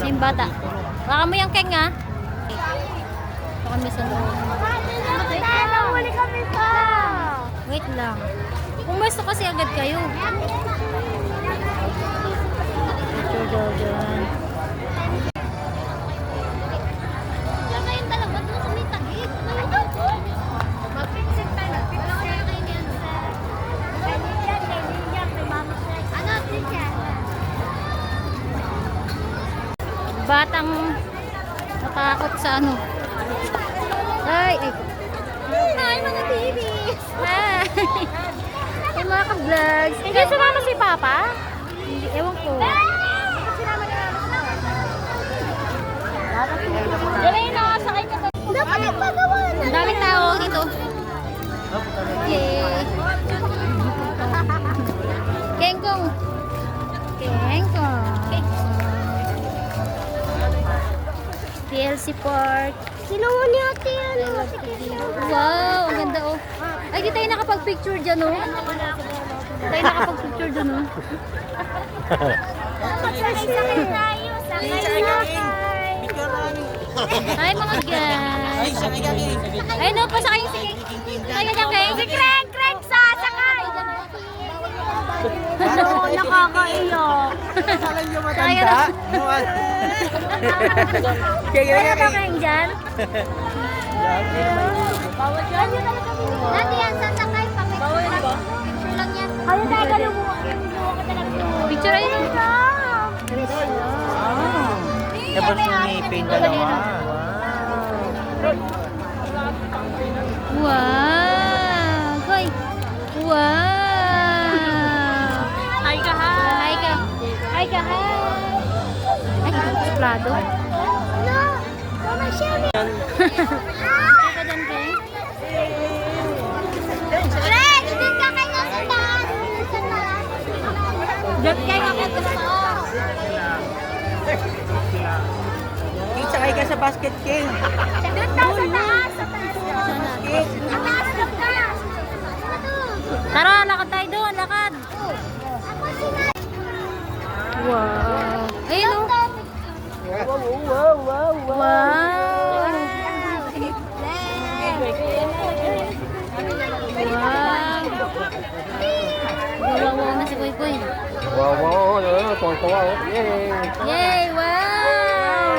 Yung bata. Baka mo yung keng, ha? Baka kami sa loob. Nahuli kami pa. Wait lang. Pumesto kasi agad kayo. Picture daw dyan. Batang natakot sa ano. Ay. Hi mga babies. Hi. Ay mga ka-vlogs. Hindi sumama si Papa? Hindi, ewan ko. Dali na, sakay ka ba? Dapat nagpagawa na. Ang daming tao dito. Yay. Kengkong. Kengkong. TLC Park. Sinuha ni ate yan. Wow, ang ganda oh. Ay, di tayo nakapag-picture dyan oh. Di tayo nakapag-picture dyan oh. Sakay tayo. Sakay na. Hi mga guys. Ay, no, pasakay si Keng. Si Craig sasakay. Pero nakakaiyak. Salang yung Kaya matanda. Kaya ba Keng dyan? Bawal yan. Dati yan sasakay. Bawal yan ba? Picture lang yan. Ayaw tayo kalumuha. Picture ayun. Tapos yung ngipin dalawa. Wow! Hoy! Wow! Hi ka ha. Hi ka! Hi ka! Hi! Ay, suplado. No! Mama Shelly! Hi ka dyan, Keng? Craig! Hindi ka kayo sa taas! Diyan Keng ako gusto. Sakay ka sa basket king. Doon daw sa taas! Sa taas! Ang taas ng taas! Tara, lakad tayo doon. Lakad. Ako sinay! Wow! Ayun o. Wow. Wow! Wow! Wow na si Kuy Kuy. Wow. Tuwa. Yay. Yay! Wow!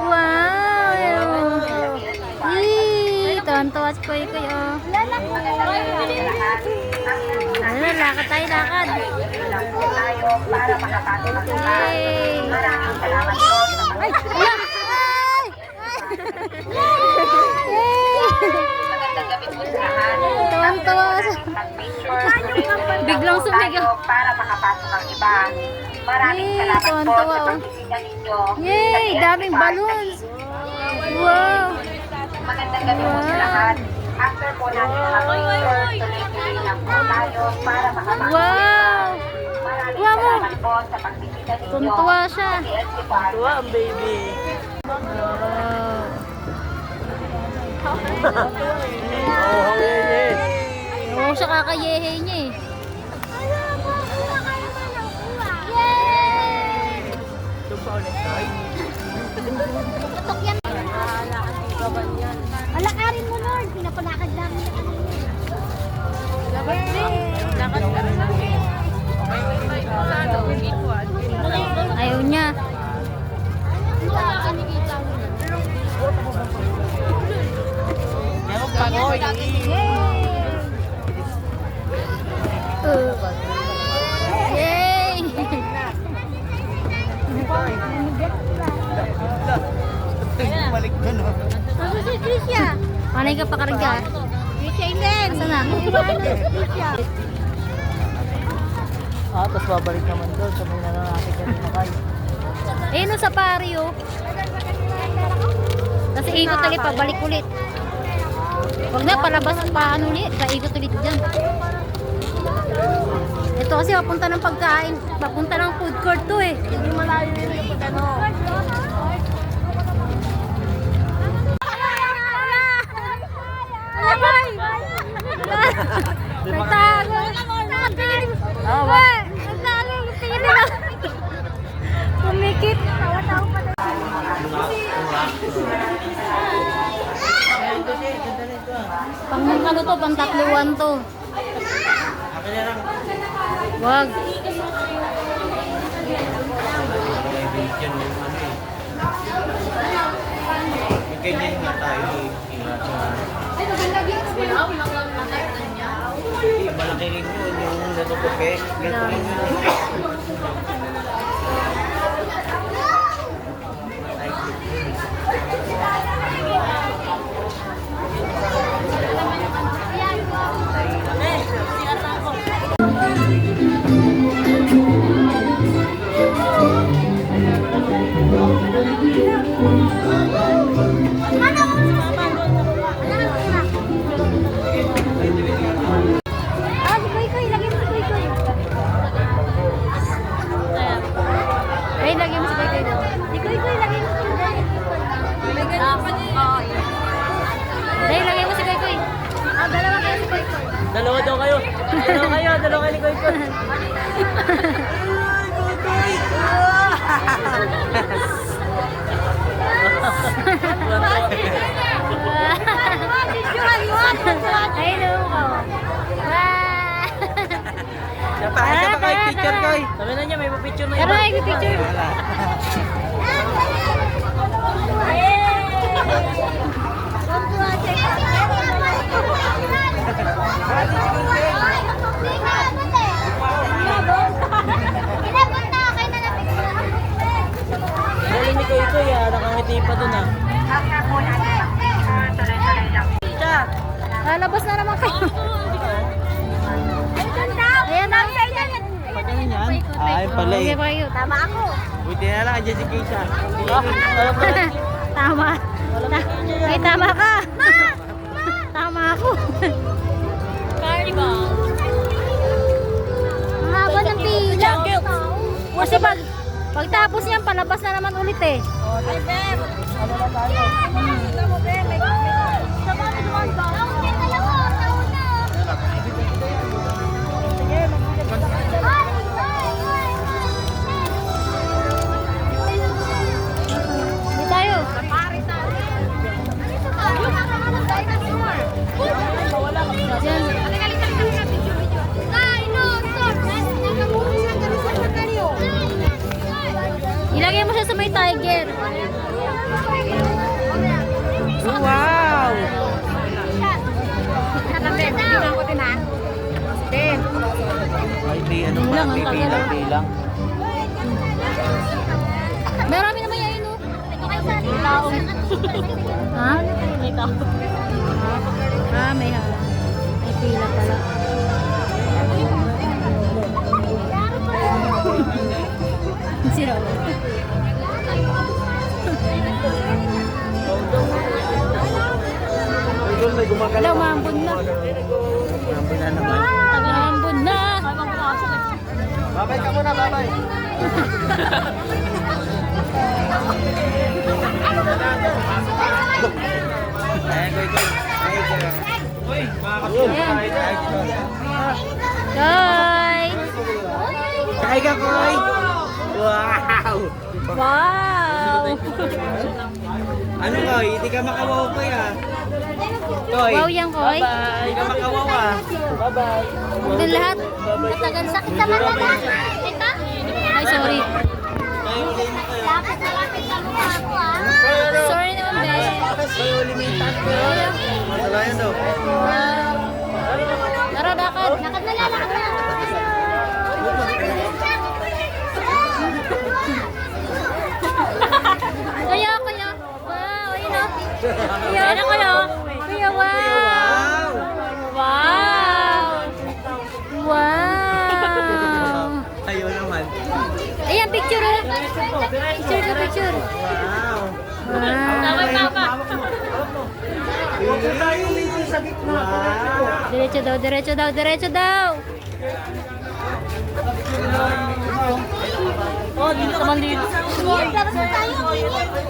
Wow! Yee! Tuwan-tuwa si Kuy Kuy oh. Ano, lakad tayo, lakad. Yay! Ay! Wala! Tuwan-tuwa. Biglang sumigaw. Para makapasok ang iba. Maraming Yay, salamat po tuwan-tuwa, sa oh. pagbibigyan ninyo. Yay! Daming balloons. Wow! Magandang gabi po sa lahat. After po natin mag-picture, tuloy-tuloy lang po tayo para makapasok. Wow! Maraming Wow, mo. salamat po sa pagbibigyan ninyo. Tuntua siya. TLC Park. Tuwa ang baby. Wow! Oh, yes. Oo, siya kakayehe niya eh. Tutok yan. Alakarin mo, Lord. Pinapalakad namin na kami. Ayaw niya. Meron pa ko. Yay! Balik doon. Ano si Tricia? Panay ka pa karga. Tricia Ilen. Asan na? Tricia. Tapos babalik naman doon. Sabay na lang natin kami nakay. Eh, no sa pari oh. Kasi ikot ulit, pabalik ulit. Huwag na, palabas pa ano ulit. Paikot ulit dyan. Ito kasi papunta ng pagkain. Papunta ng food court to eh. Hindi malayo yun yung pagkano. Alabay! Nagtago! Nagtago! Nagtago! Tingin nila! Pumikit! Pang ano to, pang tatluan to. Wag. Ganyan nga tayo eh. Malaki rin yun, yung natutupi. Ganito rin yun. Ah, si Koy Koy, lagyan mo si Koy Koy. Ay, lagyan mo si Koy Koy daw. Si Koy Koy, lagyan mo si Koy Koy. Dahil lagyan mo si Koy Koy. Ah, dalawa kayo si Koy Koy. Dalawa daw kayo. Dalawa kayo ni Koy Koy. Ay, no ko. Napakita pa kayo picture Koy. Sabi na niya, may picture na Pero ay, picture. Dali ni Koy Koy ah, nakangiti pa dun ah. After po natin ang picture, tuloy-tuloy lang. Lalabas na naman kayo. Ayan na. Pag ano yan? Ay pala eh. Okay pa kayo. Tama ako. Buti na lang, andyan si Keisha. Tama. Ay, tama ka. Tama ako. Carnival. Ang haba ng pila. Kasi pagtapos niyan, palabas na naman ulit eh. Ay, Beb. Hindi tayo. Diyan. Ilagay mo siya sa may tiger. Wow! Ay, di ano pa, Lang, ang tagal. bilang. Marami naman yan, no? Ha? May tao. Ah, may ha. May pila pala. Sira. May gumagalaw. Hello, maambon na. Maambon na naman. Maambon na. Babay ka muna, babay. Ayan, Koy Koy. Uy, makakapit tayo. Koy! Kaya ka, Koy. Wow! Wow! Ano, Koy? Hindi ka makawaw, Koy, ah. Koy. Wow yan, Koy. Bye-bye. Hindi ka makawaw, ah. Bye-bye. Doon lahat. Matagal sakit sa mata na. Ito? Ay, sorry. Tayo ulit mo kayo. Dapat malapit sa mukha ko, ah. Sorry naman, Ben. Tayo ulit mo yung tatlo. Masala yan daw. Wow. Tara, lakad. Lakad na lang, lakad na lang. Kaya. Wow, ayun o. Kaya na kayo. Kaya, wow. Wow. Wow. Ayaw naman. Ayan, picture o. Picture ka, picture. Wow. Wow. Tayo dito sa gitna. Wow. Diretso daw, diretso daw, diretso daw. Oh, dito naman dito. Labas na tayo.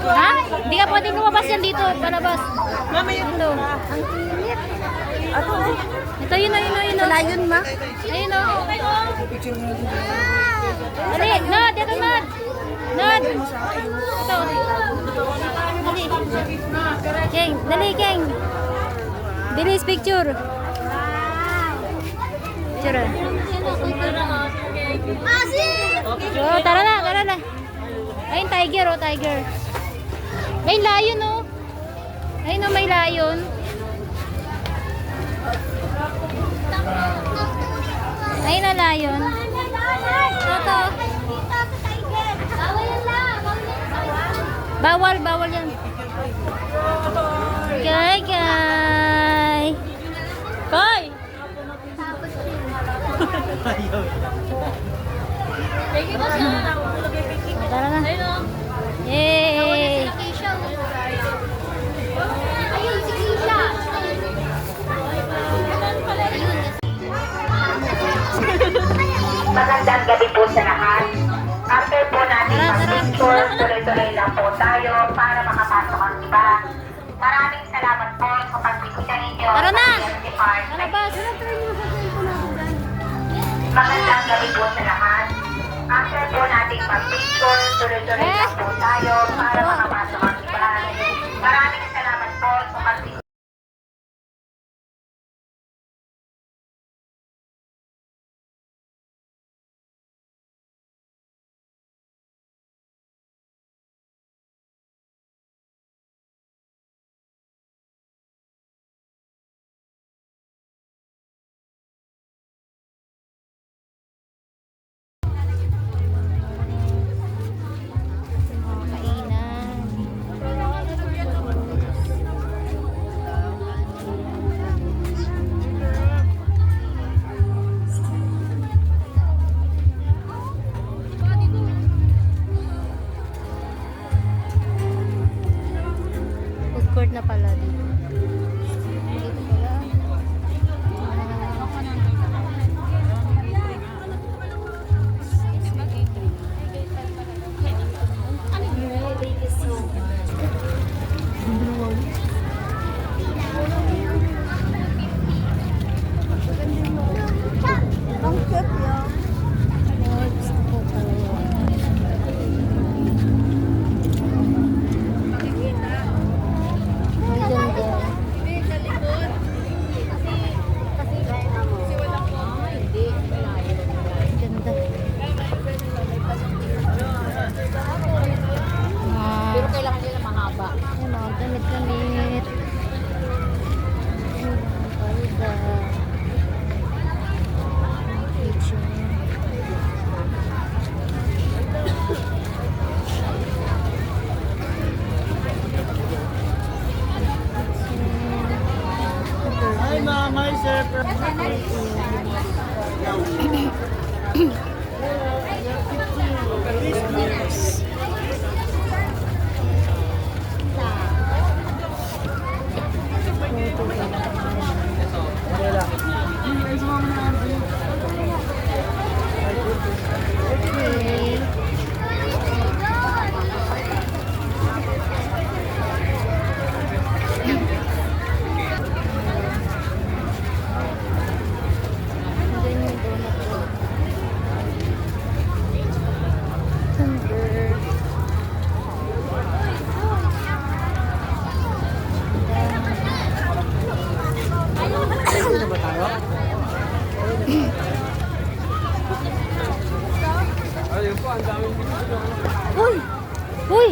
Ha? Hindi ka pwedeng lumabas yan dito. Palabas. Ito. Ang init. Ito, yun o, yun o, yun o. Layon, ma. Ayun o. Dali, Nod, ito Nod. Nod. Ito. Dali. Keng, dali Keng. Bilis picture. Picture. Oh, tara na, tara na. Ayun, tiger, oh, tiger. May lion, oh. Ayun, oh, may lion. Ayun na lion. Toto. Bawal, bawal yan. Kay, kay. Kay. Tara na. Yay! Ayun, si Kisha. Magandang gabi po sa lahat. After po natin mag-picture, tuloy-tuloy lang po tayo para makapasok ang iba. Maraming salamat po sa pagbisita ninyo. Tara na! sa PLC Park. Alabas! Magandang gabi po sa lahat. After po natin mag-picture, tuloy-tuloy lang po tayo para makapasok ang iba. Maraming salamat po sa pagbisita. Food court na pala dito. Dito pala. Ang ganda. Ganda. Pero kailangan nila mahaba. Ay, mga damit-damit. Palda. Picture. Hi, ma'am. Hi, sir. Okay. Andun yung donut ko. Thunder. Dito ba tayo? Uy! Uy!